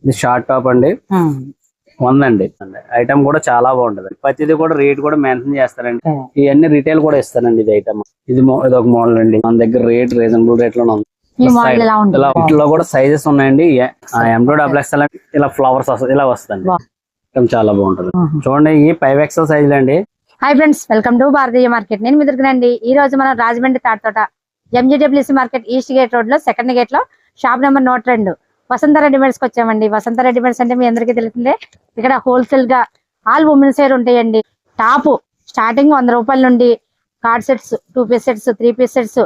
ఇది short top అండి, 100 అండి. ఐటమ్ కూడా చాలా బాగుంటది. ప్రతిది కూడా రేట్ కూడా మెన్షన్ చేస్తారండి. ఇవన్నీ రిటైల్ కూడా ఇస్తారండి. ఇది ఐటమ్ ఇది ఒక మోడల్ అండి. మన దగ్గర రేట్ రీజనబుల్ రేట్ లో ఉంది. ఇలా వీటిలో కూడా సైజెస్ ఉన్నాయండి. M2XL ఇలా ఫ్లవర్స్ ఇలా వస్తుంది. చాలా బాగుంటది. చూడండి ఈ 5XL సైజులు అండి. Hi friends, welcome to Bharatiya market. నేను మిదురుకునండి. ఈ రోజు మనం Rajahmundry Thatathota MGWC market east gate road లో సెకండ్ గేట్ లో షాప్ నెంబర్ 102 వసంత రెడీమేడ్స్ కి వచ్చామండి. వసంత రెడీమేడ్స్ అంటే మీ అందరికీ తెలిసిందే. ఇక్కడ హోల్సేల్ గా ఆల్ ఉమెన్స్ వేర్ ఉంటాయండి. టాప్ స్టార్టింగ్ 100 రూపాయల నుండి cord sets, 2 piece sets, 3 piece sets,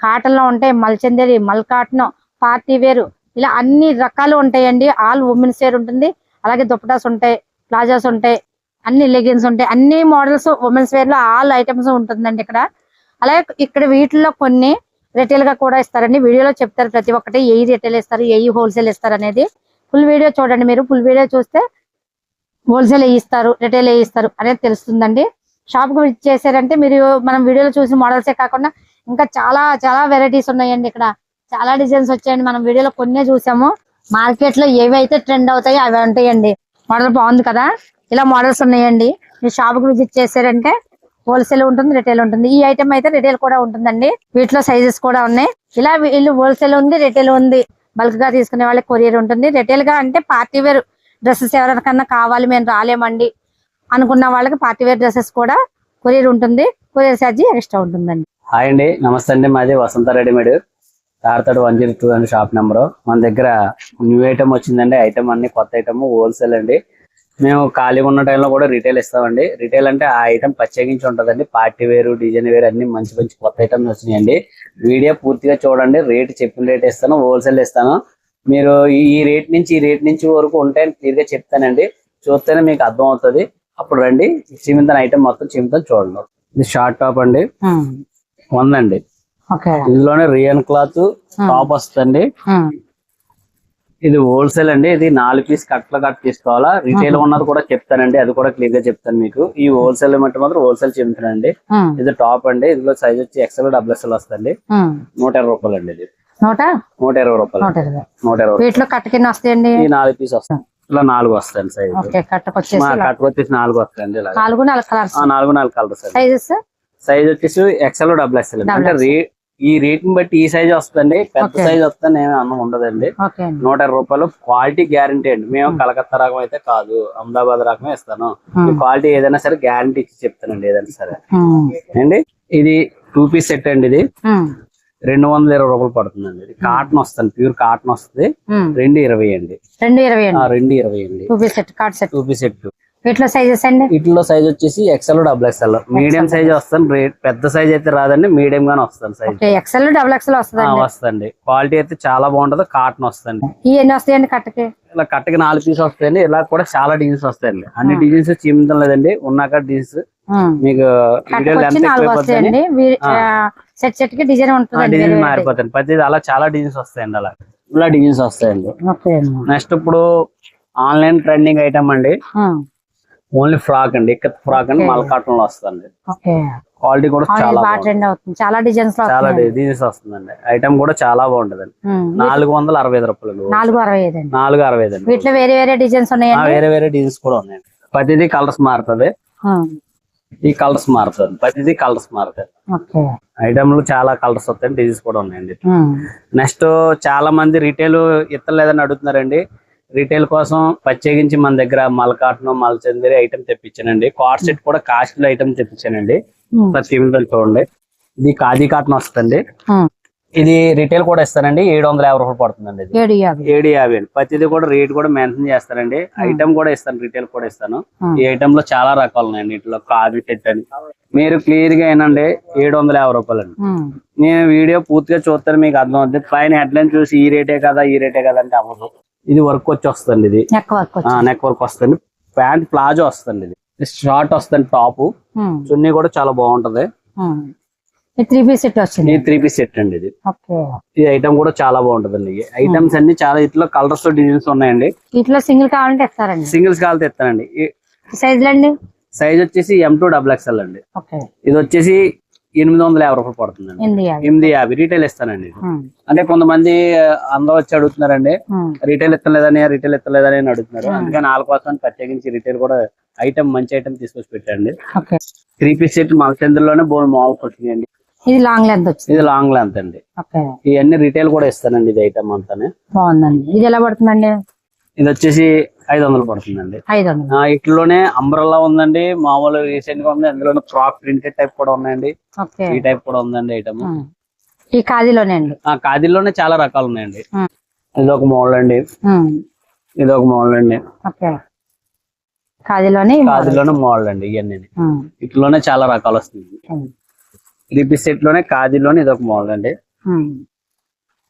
cotton లో ఉంటాయి, మల్చందేరి, మల్ కాటన్, పార్టీ వేరు, ఇలా అన్ని రకాలు ఉంటాయండి. ఆల్ ఉమెన్స్ వేర్ ఉంటుంది. అలాగే దుపటాస్ ఉంటాయి, ప్లాజాస్ ఉంటాయి, అన్ని లెగిన్స్ ఉంటాయి, అన్ని మోడల్స్ ఉమెన్స్ వేర్ లో ఆల్ ఐటమ్స్ ఉంటుందండి ఇక్కడ. అలాగే ఇక్కడ వీటిల్లో కొన్ని రిటైల్ గా కూడా ఇస్తారండి. వీడియోలో చెప్తారు ప్రతి ఒక్కటి ఏ రిటైల్ ఇస్తారు, ఏ హోల్సేల్ ఇస్తారు అనేది. ఫుల్ వీడియో చూడండి. మీరు ఫుల్ వీడియో చూస్తే హోల్సేల్ ఏ ఇస్తారు, రిటైల్ ఏ ఇస్తారు అనేది తెలుస్తుందండి. షాప్ కు విజిట్ చేశారంటే మీరు మనం వీడియోలో చూసిన మోడల్సే కాకుండా ఇంకా చాలా చాలా వెరైటీస్ ఉన్నాయండి. ఇక్కడ చాలా డిజైన్స్ వచ్చాయండి. మనం వీడియోలో కొన్నే చూసాము. మార్కెట్ లో ఏవైతే ట్రెండ్ అవుతాయో అవి ఉంటాయండి. మోడల్ బాగుంది కదా, ఇలా మోడల్స్ ఉన్నాయండి. మీరు షాప్ కు విజిట్ చేశారంటే హోల్సేల్ ఉంటుంది, రిటైల్ ఉంటుంది. ఈ ఐటమ్ అయితే రిటైల్ కూడా ఉంటుందండి. వీటిలో సైజెస్ కూడా ఉన్నాయి. ఇలా వీళ్ళు హోల్సేల్ ఉంది, రిటైల్ ఉంది. బల్క్ గా తీసుకునే వాళ్ళకి కొరియర్ ఉంటుంది. రిటైల్ గా అంటే పార్టీ వేర్ డ్రెస్సెస్ ఎవరికన్నా కావాలి, మేము రాలేమండి అనుకున్న వాళ్ళకి పార్టీ వేర్ డ్రెస్సెస్ కూడా కొరియర్ ఉంటుంది. కొరియర్ ఛార్జ్ ఎక్స్ట్రా ఉంటుందండి. హాయ్ అండి, నమస్తే అండి. మాది వసంత రెడీమేడ్ తారతోట 102 అండి షాప్ నెంబరు. మన దగ్గర న్యూ ఐటమ్ వచ్చిందండి. ఐటమ్ అన్ని కొత్త ఐటమ్, హోల్సేల్ అండి. మేము ఖాళీగా ఉన్న టైంలో కూడా రిటైల్ ఇస్తామండి. రిటైల్ అంటే ఆ ఐటమ్ ప్రత్యేకించి ఉంటుందండి. పార్టీ వేరు, డిజైన్ వేరు అన్ని మంచి మంచి కొత్త ఐటమ్స్ వచ్చినాయండి. వీడియో పూర్తిగా చూడండి. రేట్ చెప్పిన రేట్ ఇస్తాను, హోల్సేల్ ఇస్తాను. మీరు ఈ రేట్ నుంచి ఈ రేట్ నుంచి వరకు ఉంటాయని క్లియర్ గా చెప్తానండి. చూస్తేనే మీకు అర్థం అవుతుంది. అప్పుడు రండి, చిమితన ఐటమ్ మొత్తం చిమితన చూడండి. ఇది షార్ట్ టాప్ అండి, 100 అండి. ఇందులోనే రియన్ క్లాత్ టాప్ వస్తుంది. ఇది హోల్సేల్ అండి. ఇది 4 పీస్ కట్ల కట్ తీసుకోవాలా. రిటైల్ ఉన్నది కూడా చెప్తానండి, అది కూడా క్లియర్ గా చెప్తాను మీకు. ఈ హోల్సేల్ మట్టి మాత్రం హోల్సేల్ చెప్తానండి. ఇది టాప్ అండి. ఇందులో సైజ్ వచ్చి XL, XXL వస్తుంది. 120 రూపాయలు అండి. ఇది 120 రూపాయలు. 120 వీటిలో కట్ట కింద వస్తాయండి. ఈ 4 పీస్ వస్తాయి. ఇలా 4 వస్తాయండి సైజ్. కట్టకొచ్చేసి 4 వస్తాయండి. 4 కలర్స్. సైజ్ వచ్చేసి XL, XXL అంటే ఈ రేట్ ని బట్టి ఈ సైజ్ వస్తుంది. పెద్ద సైజ్ వస్తుంది ఏమీ అన్నం ఉండదండి. 120 రూపాయలు. క్వాలిటీ గ్యారంటీ అండి. మేము కలకత్తా రకం అయితే కాదు, అహ్మదాబాద్ రకమే ఇస్తాను. క్వాలిటీ ఏదైనా సరే గ్యారంటీ ఇచ్చి చెప్తానండి. ఏదైనా సరే అండి. ఇది 2 పీస్ సెట్ అండి. ఇది 220 రూపాయలు పడుతుందండి. ఇది కాటన్ వస్తుంది, ప్యూర్ కాటన్ వస్తుంది. 220 అండి. 220 అండి. 2 పీస్ సెట్. వీటిలో సైజెస్ అండి. వీటిలో సైజ్ వచ్చేసి XL, XXL. మీడియం సైజ్ వస్తుంది. రేట్ పెద్ద సైజ్ అయితే రాదండి, మీడియం గానే వస్తుంది సైజ్. XL, XXL వస్తుంది. క్వాలిటీ అయితే చాలా బాగుంటది. కాటన్ వస్తుంది. ఎన్ని వస్తాయండి కట్టకి? ఇలా కట్టకి 4 పీస్ వస్తాయండి. ఇలా కూడా చాలా డిజైన్స్ వస్తాయండి. అన్ని డిజైన్స్ చీమితం లేదండి, ఉన్నాక డిజైన్స్ మీకు డిజైన్ మారిపోతాయి. ప్రతి అలా చాలా డిజైన్స్ వస్తాయండి. అలా ఇలా డిజైన్స్ వస్తాయండి. నెక్స్ట్ ఇప్పుడు ఆన్లైన్ ట్రెండింగ్ ఐటమ్ అండి. ఓన్లీ ఫ్రాక్ అండి. ఇక్కత్ ఫ్రాక్ అండి, మల్ కాటన్ లో వస్తుంది. క్వాలిటీ కూడా చాలా డిజైన్స్ వస్తుందండి. ఐటమ్ కూడా చాలా బాగుంటదండి. 465 రూపాయలు. 465 అండి. వీటిలో వేరే వేరే డిజైన్స్ ఉన్నాయి. వేరే వేరే డిజైన్స్ కూడా ఉన్నాయండి. ప్రతిదీ కలర్స్ మారుతుంది. ఈ కలర్స్ మారుతుంది. ప్రతిదీ కలర్స్ మారుతాయి. ఐటమ్ లో చాలా కలర్స్ వస్తాయి, డిజైన్స్ కూడా ఉన్నాయండి. నెక్స్ట్ చాలా మంది రిటైల్ ఇత్తలేదని అడుగుతున్నారండి. రిటైల్ కోసం ప్రత్యేకించి మన దగ్గర మల్ కాటన్, మల్చందేరి ఐటమ్ తెప్పించానండి. కార్డ్ సెట్ కూడా కాస్ట్లీ ఐటమ్ తెప్పించానండి. చూడండి. ఇది ఖాదీ కాటన్ వస్తుంది. ఇది రిటైల్ కూడా ఇస్తానండి. 750 రూపాయలు పడుతుందండి. 750 అండి. ప్రతిదీ కూడా రేట్ కూడా మెన్షన్ చేస్తారండి. ఐటమ్ కూడా ఇస్తాను, రిటైల్ కూడా ఇస్తాను. ఈ ఐటమ్ లో చాలా రకాలు ఉన్నాయండి. ఇట్లా ఖాదీ సెట్ అని మీరు క్లియర్ గా ఏనండి 750 రూపాయలు అండి. నేను వీడియో పూర్తిగా చూస్తాను, మీకు అర్థం అవుతుంది. పైన హెడ్లైన్ చూసి ఈ రేటే కదా అంటే అవ్వదు. ఇది వర్క్ వచ్చి వస్తుంది. ఇది నెక్ వర్క్ వస్తుంది. ప్యాంట్ ప్లాజో వస్తుంది. ఇది షార్ట్ వస్తుంది. టాప్ చున్నీ కూడా చాలా బాగుంటది. 3 పీస్ సెట్ వస్తుంది. 3 పీస్ సెట్ అండి. ఇది ఈ ఐటమ్ కూడా చాలా బాగుంటదండి. ఐటమ్స్ అన్ని చాలా ఇట్లా కలర్స్ డిజైన్స్ ఉన్నాయండి. ఇట్లా సింగిల్ కావాలంటే ఇస్తారండి. సింగిల్స్ కావాలంటే ఇస్తానండి. సైజ్ అండి. సైజ్ వచ్చేసి M2 XXL అండి. ఇది వచ్చేసి 850 రూపాయలు పడుతుందండి. 850 రీటైల్ ఇస్తానండి. అంటే కొంతమంది అందరూ వచ్చి అడుగుతున్నారండి, రీటైల్ ఇస్తలేదని అని అడుగుతున్నారు. అందుకని వాళ్ళ కోసం ప్రత్యేకించి రీటైల్ కూడా ఐటమ్ మంచి ఐటమ్ తీసుకొచ్చి పెట్టండి. 3 పీస్ సెట్ మలచంద్రలోనే బోల్ మాల్ వచ్చిందండి. ఇది లాంగ్ లెంత్ వచ్చింది. ఇది లాంగ్ లెంత్ అండి. ఇవన్నీ రీటైల్ కూడా ఇస్తానండి. ఇది ఐటమ్ అంతానే బాగుందండి. ఇది ఎలా పడుతుందండి? ఇది వచ్చేసి 500 పడుతుందండి. 500. ఇట్లోనే అంబ్రెల్లా ఉందండి, మామూలు రీసెంట్ గా ఉంది. అందులో ఫ్రాక్ ప్రింటెడ్ టైప్ కూడా ఉన్నాయండి. ఈ టైప్ కూడా ఉందండి ఐటమ్. ఈ ఖాదీలోనే అండి. ఖాదీలోనే చాలా రకాలు ఉన్నాయండి. ఇది ఒక మోడల్ అండి. ఇది ఒక మోడల్ అండి. ఖాదీలోనే మోడల్ అండి. ఇవన్నీ ఇట్లోనే చాలా రకాలు వస్తుంది. 3 పీస్ సెట్ లోనే ఖాదీలోనే ఇది ఒక మోడల్ అండి.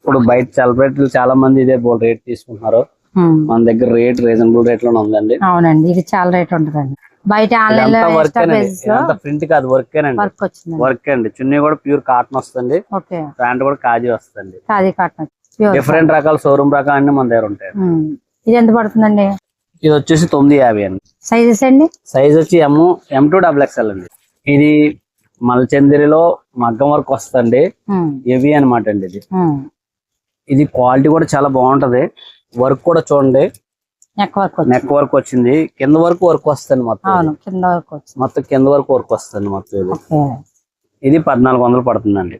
ఇప్పుడు బయట సెలబ్రిటీలు చాలా మంది ఇదే రేట్ తీసుకుంటున్నారు. మన దగ్గర రేట్ రీజనబుల్ రేట్ లోనే ఉందండి. అవునండి, ఇది చాలా రేట్ ఉంటుందండి. బయట ఆన్లైన్ లో ప్రింట్ కాదు, వర్క్ అండి. చున్నీ కూడా ప్యూర్ కాటన్ వస్తుంది. ప్యాంట్ కూడా ఖాదీ వస్తుంది. డిఫరెంట్ రకాల షోరూమ్ రకాలు అన్ని మన దగ్గర ఉంటాయి. ఇది ఎంత పడుతుందండి? ఇది వచ్చేసి 950 అండి. సైజెస్ అండి? సైజ్ వచ్చి M2XXL అండి. ఇది మల్చందిరిలో మగ్గం వర్క్ వస్తుంది. హెవీ అనమాట అండి. ఇది క్వాలిటీ కూడా చాలా బాగుంటది. వర్క్ కూడా చూడండి, నెక్ వర్క్ వచ్చింది. కింద వరకు వర్క్ వస్తుంది. మొత్తం కింద వరకు వర్క్ వస్తుంది మొత్తం. ఇది 1400 పడుతుందండి.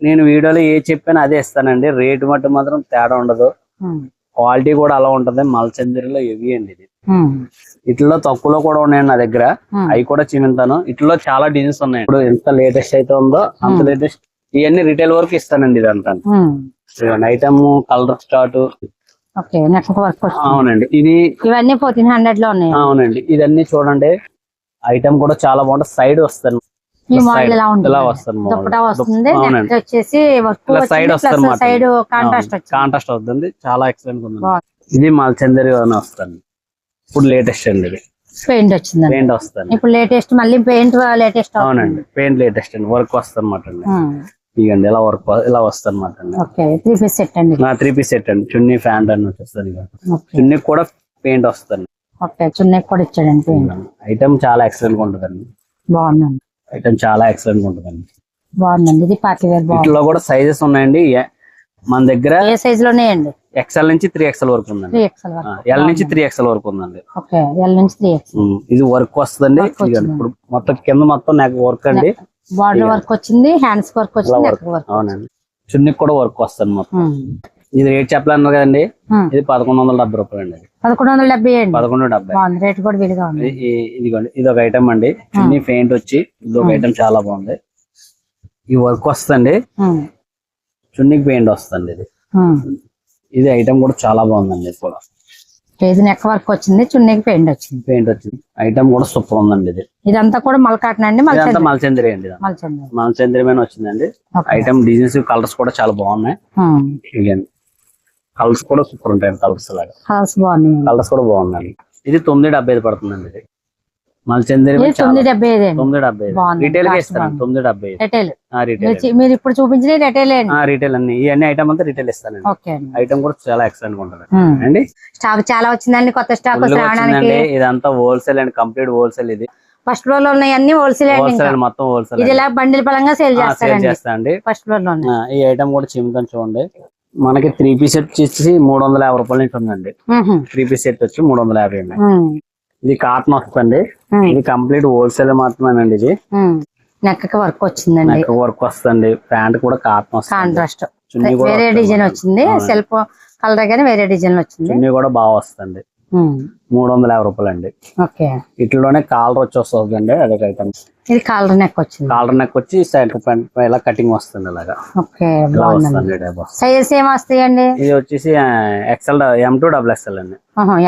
నేను వీడియోలో ఏ చెప్పాను అదే ఇస్తానండి. రేటు మట్టు మాత్రం తేడా ఉండదు. క్వాలిటీ కూడా అలా ఉంటది. మల్చందిరిలో హెవీ అండి. ఇది ఇట్లలో తక్కువలో కూడా ఉన్నాయండి నా దగ్గర. అవి కూడా చూపించాను. ఇట్లలో చాలా డిజైన్స్ ఉన్నాయి. ఇప్పుడు ఎంత లేటెస్ట్ అయితే ఉందో అంత లేటెస్ట్ ఇవన్నీ రిటైల్ వరకు ఇస్తానండి. ఇదంతా ఐటమ్ కలర్ స్టార్ట్. అవునండి. ఇది ఇవన్నీ 1400 లో ఉన్నాయి. అవునండి. ఇదన్నీ చూడండి. ఐటమ్ కూడా చాలా బాగుంటుంది. సైడ్ వస్తాను ఇలా వస్తుంది. కాంట్రాస్ట్ అవుతుంది. చాలా ఎక్సలెంట్ ఉంది. ఇది మల్చందరి వస్తుంది. ఇప్పుడు లేటెస్ట్ అండి. ఇది పెయింట్ వచ్చింది. పెయింట్ వస్తుంది ఇప్పుడు లేటెస్ట్. మళ్ళీ పెయింట్ లేటెస్ట్. అవునండి, పెయింట్ లేటెస్ట్ అండి. వర్క్ వస్తుంది అనమాట అండి. ఇగండి ఇలా వర్క్ ఇలా వస్తుంది అనమాట అండి. 3 పీస్ సెట్ అండి. 3 పీస్ సెట్ అండి. చున్నీ ప్యాంట్ అని వచ్చేస్తుంది. చున్నీ కూడా పెయింట్ వస్తుంది. చున్నీ కూడా ఇచ్చాడండి. ఐటమ్ చాలా ఎక్సలెంట్ గా ఉంటుందండి. బాగుందండి. ఐటమ్ చాలా ఎక్సలెంట్ గా ఉంటుందండి. బాగుందండి. ఇది పార్టీ వేర్. వీటిలో కూడా సైజెస్ ఉన్నాయండి. మన దగ్గర ఏ సైజ్ లోనే అండి? XL నుంచి 3XL వరకు ఉందండి. L నుంచి 3XL వరకు ఉందండి. ఇది వర్క్ వస్తుందండి. ఇప్పుడు మొత్తం కింద మొత్తం నాకు వర్క్ అండి. బార్డర్ వర్క్ వచ్చింది, హ్యాండ్స్ వర్క్ వచ్చింది. అవునండి. చున్నీ కూడా వర్క్ వస్తుంది మొత్తం. ఇది రేట్ చెప్పాలన్నారు కదండి. ఇది 1170 రూపాయలు అండి. 1170 రేట్ కూడా విలుగా ఉంది. ఇదిగోండి, ఇది ఒక ఐటమ్ అండి. చున్నీ పెయింట్ వచ్చి ఇది ఒక ఐటమ్ చాలా బాగుంది. ఈ వర్క్ వస్తుంది. చున్నీకి పెయింట్ వస్తుంది. ఇది ఐటమ్ కూడా చాలా బాగుందండి. కూడా నెక్ వర్క్ వచ్చింది, చున్నీకి పెయింట్ వచ్చింది. ఐటమ్ కూడా సూపర్ ఉందండి. ఇది ఇదంతా కూడా మల్కాటన్ అండి. మల్చంద్రి అండి. మల్చంద్రి మీద వచ్చిందండి. ఐటమ్ డిజైన్స్ కలర్స్ కూడా చాలా బాగున్నాయి. కలర్స్ కూడా సూపర్ ఉంటాయి. కలర్స్ కూడా బాగున్నాయి. ఇది 970 పడుతుందండి. ఇది మల్చంద్రి 970 రిటైల్ గా ఇస్తాను. 970 మీరు ఇప్పుడు చూపించిన రిటైల్ అన్ని ఇవన్నీ ఐటమ్ అంతా రిటైల్ ఇస్తానండి. ఐటమ్ కూడా చాలా ఎక్సలెంట్ ఉంటుంది అండి. స్టాక్ చాలా వచ్చిందండి. కొత్త స్టాక్ ఇదంతా హోల్సేల్ అండి. Complete wholesale. ఇది ఫస్ట్ ఫ్లోర్ లో ఉన్నాయి హోల్సేల్. మొత్తం హోల్సేల్. ఇది ఇలా బండిల్ పరంగా సేల్ చేస్తారండి. ఫస్ట్ ఫ్లోర్ లో ఈ ఐటమ్ కూడా చిమ్ముతాను చూడండి. మనకి 3 పీస్ సెట్ వచ్చి 350 రూపాయల నుంచి ఉందండి. 3 పీస్ సెట్ వచ్చి 350 అండి. ఇది కాటన్ వస్తుంది. ఇది కంప్లీట్ హోల్సేల్ మాత్రమేనండి. ఇది నెక్ వర్క్ వచ్చిందండి. నెక్ వర్క్ వస్తుంది. ప్యాంట్ కూడా కాటన్ వస్తుంది. కాంట్రాస్ట్ వేరే డిజైన్ వచ్చింది. సెల్ఫ్ కలర్ గానీ వేరే డిజైన్ వచ్చింది. చున్నీ కూడా బాగా వస్తుంది. 350 రూపాయలు అండి. ఇట్లోనే కాలర్ వచ్చి వస్తుందండి. అదొక ఐటమ్. ఇది కాలర్ నెక్ వచ్చింది. కాలర్ నెక్ వచ్చి సైడ్ ఇలా కటింగ్ వస్తుంది. ఇలాగా సైజెస్ ఏం వస్తాయండి? ఇది వచ్చేసి M2XXL అండి.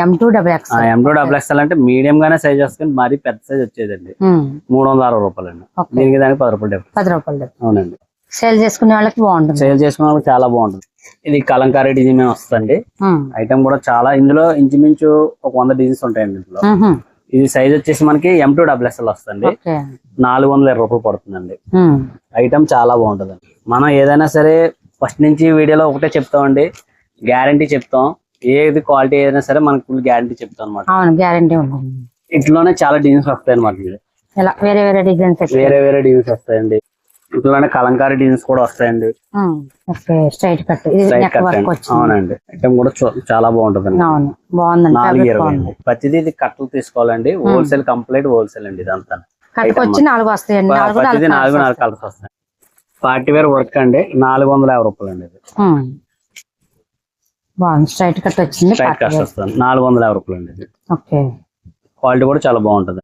M2XXL అంటే మీడియం గానే సైజ్ వస్తుంది. మరీ పెద్ద సైజ్ వచ్చేదండి. 360 రూపాయలు అండి. దీనికి దానికి 10 రూపాయలు. అవునండి. సేల్ చేసుకునే వాళ్ళకి బాగుంటుంది. సేల్ చేసుకునే వాళ్ళకి చాలా బాగుంటుంది. ఇది కలంకారీ డిజైన్ వస్తుంది. ఐటమ్ కూడా చాలా. ఇందులో ఇంచుమించు ఒక 100 డిజైన్స్ ఉంటాయండి. ఇందులో ఇది సైజ్ వచ్చేసి మనకి M2XXL వస్తుంది. 420 రూపాయలు పడుతుందండి. ఐటమ్ చాలా బాగుంటుంది. మనం ఏదైనా సరే ఫస్ట్ నుంచి వీడియోలో ఒకటే చెప్తామండి. గ్యారంటీ చెప్తాం. ఏది క్వాలిటీ ఏదైనా సరే మనకి ఫుల్ గ్యారంటీ చెప్తాం అనమాట. గ్యారంటీ ఉంటుంది. ఇంట్లోనే చాలా డిజైన్స్ వస్తాయి అనమాట. ఇలా వేరే వేరే డిజైన్స్ వేరే వేరే డిజైన్స్ వస్తాయండి. ఇట్లానే కలంకారీ డిజైన్స్ కూడా వస్తాయండి. స్ట్రైట్ కట్ ఇది Straight నెక్ cut వర్క్ అండి. వచ్చింది. అవునండి. ఐటమ్ కూడా చాలా బాగుంటదండి. అవును బాగుందండి. 420 అండి. ప్రతిదీ ఇది కట్టలు తీసుకోవాలండి. హోల్సేల్ కంప్లీట్ హోల్సేల్ అండి. ఇదంతా కట్టుకొచ్చి 4 వస్తాయండి. ప్రతిదీ 4 కలర్స్ వస్తాయి. పార్టీ వేర్ వర్క్ అండి. 450 రూపాయలు అండి. ఇది బాగుంది. స్ట్రైట్ కట్ వచ్చింది. స్ట్రైట్ కట్ వస్తుంది. 450 రూపాయలు అండి. ఇది ఓకే క్వాలిటీ కూడా చాలా బాగుంటది.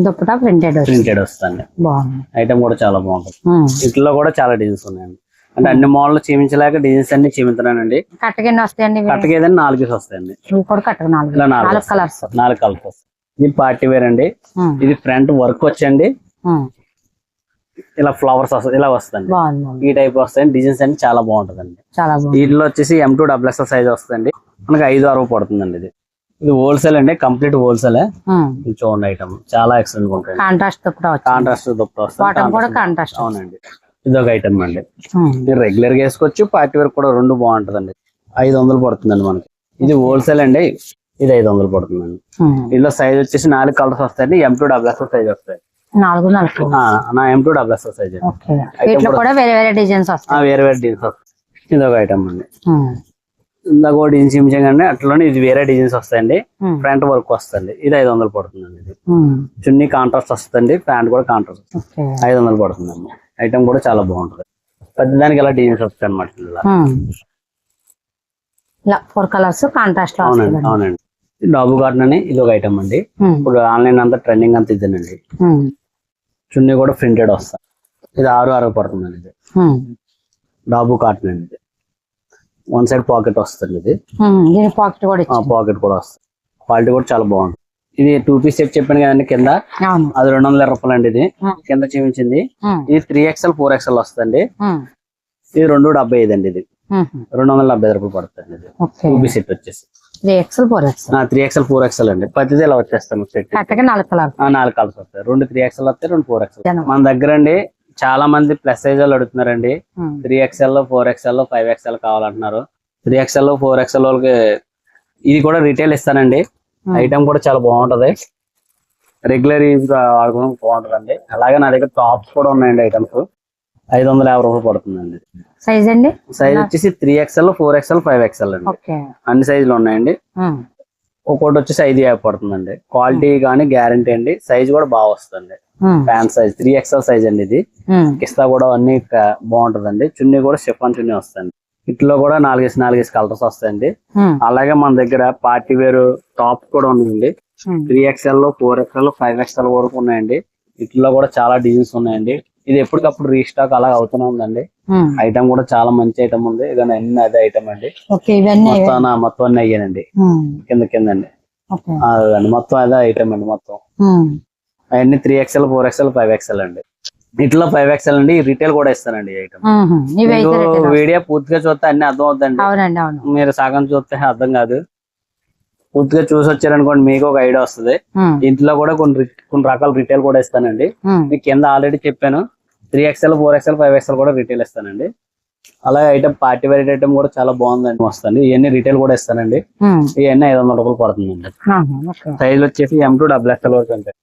దుప్పటా ప్రింటెడ్ వస్తుంది. బాగుంది. ఐటమ్ కూడా చాలా బాగుంటది. వీటిలో కూడా చాలా డిజైన్స్ ఉన్నాయండి. అంటే అన్ని మోడల్ చూపించలేక డిజైన్స్ అన్ని చూపించానండి. కట్టకి ఎన్ని వస్తాయండి? కట్టకి ఏదైనా 4 వస్తాయండి. ఇవి కూడా కట్టకు 4 కలర్స్. 4 కలర్స్ వస్తాయి. ఇది పార్టీ వేర్ అండి. ఇది ఫ్రంట్ వర్క్ వచ్చండి. ఇలా ఫ్లవర్స్ వస్తాయి. ఇలా వస్తుంది. ఈ టైప్ వస్తాయి. డిజైన్స్ అన్ని చాలా బాగుంటదండి. చాలా బాగుంది. వీటిలో వచ్చేసి M2 XXL సైజ్ వస్తుంది. మనకి 560 పడుతుందండి. ఇది హోల్సేల్ అండి. Complete wholesale. చూడండి ఐటమ్ చాలా ఎక్సలెంట్ ఉంటుంది. కాంట్రాస్ట్ దుప్పటా వస్తుంది. అవునండి. ఇది ఒక ఐటమ్ అండి. మీరు రెగ్యులర్ గా వేసుకోవచ్చు. పార్టీ వేర్ కూడా రెండు బాగుంటదండి. 500 పడుతుందండి మనకి. ఇది హోల్సేల్ అండి. ఇది 500 పడుతుందండి. ఇందులో సైజ్ వచ్చేసి 4 కలర్స్ వస్తాయండి. M2 XXL సైజ్ వస్తాయి. 4 M2 XXL సైజ్. కూడా వేరే వేరే డిజైన్స్ వస్తాయి. వేరే వేరే డిజైన్స్ వస్తాయి. ఇది ఒక ఐటమ్ అండి. ఇందాక డిజైన్స్ చూపించండి. అట్లనే ఇది వేరే డిజైన్స్ వస్తాయండి. ఫ్రంట్ వర్క్ వస్తుంది. ఇది 500 పడుతుందండి. ఇది చున్నీ కాంట్రాస్ట్ వస్తుంది. ప్యాంట్ కూడా కాంట్రాస్ట్ 500 పడుతుందండి. ఐటమ్ కూడా చాలా బాగుంటుంది. పెద్దదానికి ఇలా డిజైన్స్ వస్తాయి అన్నమాట. ఇలా 4 కలర్స్ కాంట్రాస్ట్. అవునండి. డాబు కాటన్ అని ఇది ఒక ఐటమ్ అండి. ఇప్పుడు ఆన్లైన్ అంతా ట్రెండింగ్ అంతా ఇదేనండి. చున్నీ కూడా ప్రింటెడ్ వస్తుంది. ఇది 660 పడుతుందండి. ఇది డాబు కాటన్ అండి. ఇది 1 సైడ్ పాకెట్ వస్తుంది. ఇది పాకెట్ కూడా వస్తుంది. క్వాలిటీ కూడా చాలా బాగుంది. ఇది 2 పీస్ సెట్ చెప్పాను కదండి. కింద అది 200 రూపాయలు అండి. ఇది కింద చూపించింది. ఇది 3XL 4XL వస్తుంది. ఇది 275 అండి. ఇది 275 రూపాయలు పడుతుంది. ఇది 2 పీస్ సెట్ వచ్చేసి 3XL 4XL అండి. ప్రతిదీ ఇలా వచ్చేస్తాను. సెట్ 4 కలర్స్ వస్తాయి. 2 3XL వస్తాయి. 2 4XL. మన దగ్గర అండి చాలా మంది ప్లస్ సైజ్ వాళ్ళు అడుగుతున్నారండి. 3XL 4XL 5XL కావాలంటున్నారు. 3XL 4XL వాళ్ళకి ఇది కూడా రిటైల్ ఇస్తానండి. ఐటమ్ కూడా చాలా బాగుంటది. రెగ్యులర్ యూజ్ వాడుకోవడం బాగుంటదండి. అలాగే నా దగ్గర టాప్స్ కూడా ఉన్నాయండి. ఐటమ్స్ 550 రూపాయలు పడుతుందండి. సైజ్ అండి. సైజ్ వచ్చేసి 3XL 4XL 5XL అండి. అన్ని సైజులు ఉన్నాయండి. ఒక్కొక్కటి వచ్చేసి 550 పడుతుందండి. క్వాలిటీ కానీ గ్యారంటీ అండి. సైజ్ కూడా బాగా వస్తుంది. ప్యాంట్ సైజ్ 3XL సైజ్ అండి. ఇది కిస్తా కూడా అన్ని బాగుంటదండి. చున్నీ కూడా షిఫాన్ చున్నీ వస్తుంది. ఇట్లో కూడా 4 కలర్స్ వస్తాయండి. అలాగే మన దగ్గర పార్టీ వేర్ టాప్ కూడా ఉన్నాయండి. 3XL 4XL 5XL వరకు ఉన్నాయండి. ఇట్లో కూడా చాలా డిజైన్స్ ఉన్నాయండి. ఇది ఎప్పటికప్పుడు రీస్టాక్ అలా అవుతూనే ఉందండి. ఐటమ్ కూడా చాలా మంచి ఐటమ్ ఉంది. ఇక అన్ని అదే ఐటమ్ అండి. మొత్తం అన్ని అయ్యానండి. కింద అండి. మొత్తం అదే ఐటమ్ అండి. మొత్తం అవన్నీ 3XL 4XL 5XL అండి. ఇట్లా 5XL అండి. రిటైల్ కూడా ఇస్తానండి ఐటమ్. వీడియో పూర్తిగా చూస్తే అన్ని అర్థం అవుతుందండి. మీరు సగం చూస్తే అర్థం కాదు. పూర్తిగా చూసి వచ్చారనుకోండి మీకు ఒక ఐడియా వస్తుంది. ఇంట్లో కూడా కొన్ని రకాల రిటైల్ కూడా ఇస్తానండి. మీకు కింద ఆల్రెడీ చెప్పాను. 3XL 4XL 5XL కూడా రిటైల్ ఇస్తానండి. అలాగే ఐటమ్ పార్టీ వేర్ ఐటమ్ కూడా చాలా బాగుందండి. వస్తుంది. ఇవన్నీ రిటైల్ కూడా ఇస్తానండి. ఇవన్నీ 500 రూపాయలు పడుతుందండి. సైజ్ వచ్చేసి M2 XXL వరకు ఉంటాయి.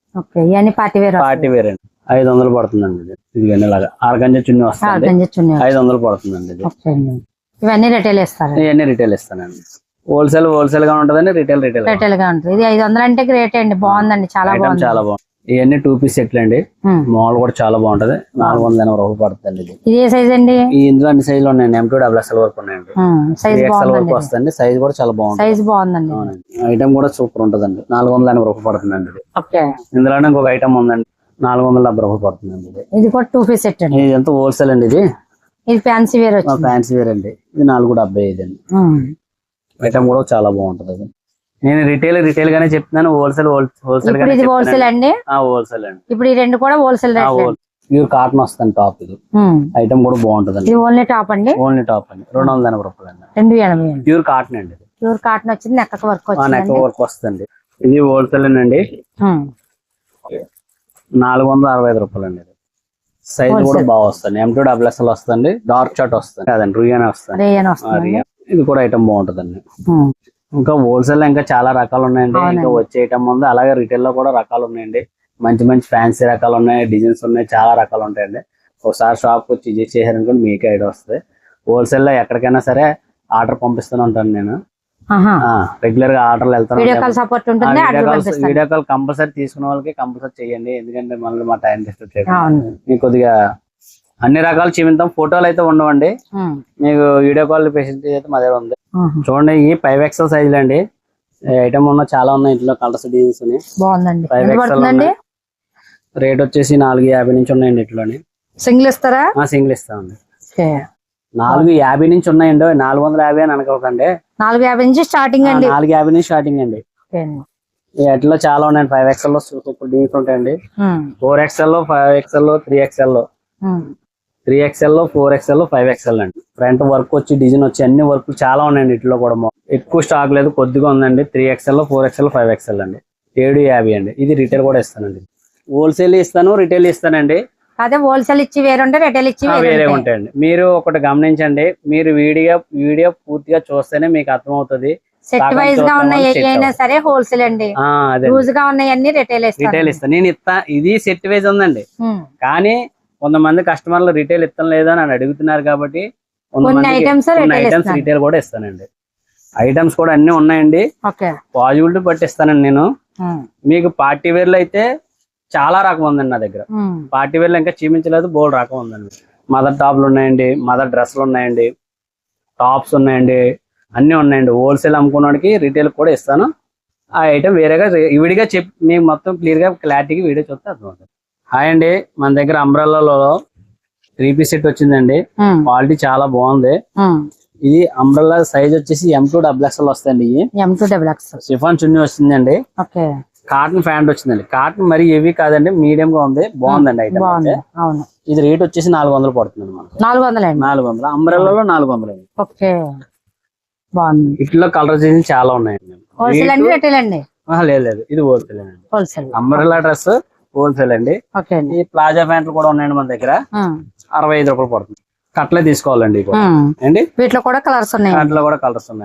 పార్టీ వేర్ అండి. 500 పడుతుందండి. ఇది ఇలాగా ఆర్గంజా చున్నీ వస్తుంది. 500 పడుతుందండి. ఇవన్నీ రిటైల్ ఇస్తారు. ఇవన్నీ రిటైల్ ఇస్తానండి. హోల్సేల్ గా ఉంటదండి. రిటైల్ గా ఉంటుంది. ఇది 500 అంటే గ్రేట్ అండి. బాగుందండి. చాలా బాగుంది. ఇవన్నీ 2 పీస్ సెట్లు అండి. మాల్ కూడా చాలా బాగుంటది. 480 రూపాయలు పడుతుంది. ఇది ఏ సైజ్ అండి? ఇందులో అన్ని సైజులు ఉన్నాయండి. M2 XXL వరకు ఉన్నాయండి. 3XL వరకు వస్తుంది. సైజ్ కూడా చాలా బాగుంటుంది. ఐటమ్ కూడా సూపర్ ఉంటదండి. 480 రూపాయలు పడుతుందండి. ఇందులోనే ఇంకొక ఐటమ్ ఉందండి. 470 రూపాయలు పడుతుందండి. ఇది కూడా 2 పీస్ సెట్ అండి. ఇది ఎంత హోల్సేల్ అండి. ఇది ఫ్యాన్సీ వేర్ అండి. ఇది 475 అండి. ఐటమ్ కూడా చాలా బాగుంటది. నేను రిటైల్ గానే చెప్తున్నాను. హోల్సేల్ అండి. హోల్సేల్ అండి. ఇప్పుడు ఈ రెండు కూడా హోల్సేల్ ప్యూర్ కాటన్ వస్తుంది. టాప్ ఇది ఐటమ్ కూడా బాగుంటది. ఓన్లీ టాప్ అండి. 280 రూపాయలు అండి. 280 ప్యూర్ కాటన్ అండి. ప్యూర్ కాటన్ వచ్చింది. నెక్ వర్క్ వస్తుంది. ఇది హోల్సేల్ అండి. 465 రూపాయలు అండి. సైజ్ కూడా బాగా వస్తుంది. M2 XXL వస్తుంది. డార్క్ చాట్ వస్తుంది. అదండి రుయానా వస్తుంది. ఇది కూడా ఐటమ్ బాగుంటదండి. ఇంకా హోల్సేల్ ఇంకా చాలా రకాలు ఉన్నాయండి. ఇంకా వచ్చే ఐటమ్ ఉంది. అలాగే రిటైల్ లో కూడా రకాలు ఉన్నాయండి. మంచి మంచి ఫ్యాన్సీ రకాలు ఉన్నాయి, డిజైన్స్ ఉన్నాయి, చాలా రకాలు ఉంటాయండి. ఒకసారి షాప్ వచ్చి విజిట్ చేశారనుకోండి మీకే ఐడియా వస్తుంది. హోల్సేల్ లో ఎక్కడికైనా సరే ఆర్డర్ పంపిస్తూనే ఉంటాను నేను. రెగ్యులర్ గా ఆర్డర్లు వెళ్తాను. వీడియో కాల్ సపోర్ట్ ఉంటుంది. వీడియో కాల్ కంపల్సరీ తీసుకున్న వాళ్ళకి కంపల్సరీ చేయండి, ఎందుకంటే మళ్ళీ మా టైం డిస్టర్బ్ చేయకుండా. మీకు కొద్దిగా అన్ని రకాలు చూపిస్తాం. ఫోటోలు అయితే ఉండవండి, మీకు వీడియో కాల్ ఫెసిలిటీ అయితే మా దగ్గర ఉంది. చూడండి ఈ 5XL సైజులు అండి. ఐటమ్ ఉన్న చాలా ఉన్నాయి ఇంట్లో, కలర్స్ డిజైన్స్. బాగుందండి. 5XL రేట్ వచ్చేసి 450 నుంచి ఉన్నాయండి. ఇట్లోని సింగిల్ ఇస్తారా? సింగిల్ ఇస్తామండి. 450 నుంచి ఉన్నాయండి, 450 అని అనుకోకండి. 450 నుంచి స్టార్టింగ్ అండి. 450 నుంచి స్టార్టింగ్ అండి. ఎట్లా చాలా ఉన్నాయండి. 5XL లో సూపర్ డిజైన్స్ ఉంటాయండి. 4XL లో, 5XL లో, 3XL లో, 3XL లో, 4XL లో, 5XL అండి. ఫ్రంట్ వర్క్ వచ్చి డిజైన్ వచ్చి అన్ని వర్క్ చాలా ఉన్నాయండి. ఇట్లో కూడా ఎక్కువ స్టాక్ లేదు, కొద్దిగా ఉందండి. 3XL లో, 4XL లో, 5XL అండి. 750 అండి. ఇది రిటైల్ కూడా ఇస్తానండి. హోల్సేల్ ఇస్తాను, రిటైల్ ఇస్తానండి. అదే హోల్సేల్ ఇచ్చి వేరే ఉంటాయి, రిటైల్ ఇచ్చి వేరే ఉంటాయండి. మీరు ఒకటి గమనించండి, మీరు వీడియో పూర్తిగా చూస్తేనే మీకు అర్థం అవుతుంది. సెట్ వైజ్ గా ఉన్నాయి ఏదైనా సరే హోల్సేల్ అండి. లూజ్ గా ఉన్నాయన్నీ రిటైల్ ఇస్తాను. నేను ఇది సెట్ వైజ్ ఉందండి. కానీ కొంతమంది కస్టమర్లు రిటైల్ ఇస్తాం లేదా అని అడుగుతున్నారు కాబట్టి ఐటమ్స్ రిటైల్ కూడా ఇస్తానండి. ఐటమ్స్ కూడా అన్ని ఉన్నాయండి. పాజిబిలిటీ బట్టి ఇస్తానండి నేను. మీకు పార్టీ వేర్ లో అయితే చాలా రకం ఉందండి నా దగ్గర. పార్టీ వేర్ లో ఇంకా చూపించలేదు, బోల్డ్ రకం ఉందండి. మదర్ టాప్లు ఉన్నాయండి, మదర్ డ్రెస్లు ఉన్నాయండి, టాప్స్ ఉన్నాయండి, అన్ని ఉన్నాయండి. హోల్సేల్ అమ్ముకున్నవాడికి రిటైల్ కూడా ఇస్తాను. ఆ ఐటమ్ వేరేగా విడిగా చెప్పి మీకు మొత్తం క్లియర్ గా క్లారిటీగా వీడియో చూస్తే అర్థమవుతుంది. హాయ్ అండి, మన దగ్గర అంబ్రెల్లాలో 3 పీస్ సెట్ వచ్చిందండి. క్వాలిటీ చాలా బాగుంది. ఇది అంబ్రెల్లా సైజ్ వచ్చేసి M2XXL వస్తాయండి. M2XXL షిఫాన్ చున్నీ వస్తుందండి. కాటన్ ప్యాంట్ వచ్చిందండి. కాటన్ మరి ఏవి కాదండి, మీడియం గా ఉంది, బాగుందండి ఐటమ్. ఇది రేట్ వచ్చేసి 400 పడుతుంది మనకి. 400 అంబ్రెల్లాలో 400 అండి. ఇట్లా కలర్ చేసి చాలా ఉన్నాయండి. లేదు, ఇది హోల్సేల్ అండి. అంబ్రెల్లా డ్రెస్ హోల్సేల్ అండి. ఈ ప్లాజా ప్యాంట్లు కూడా ఉన్నాయండి మన దగ్గర. 65 రూపాయలు పడుతుంది. కట్లే తీసుకోవాలండి. వీటిలో కూడా కలర్స్ ఉన్నాయి. దాంట్లో కూడా కలర్స్ ఉన్నాయి.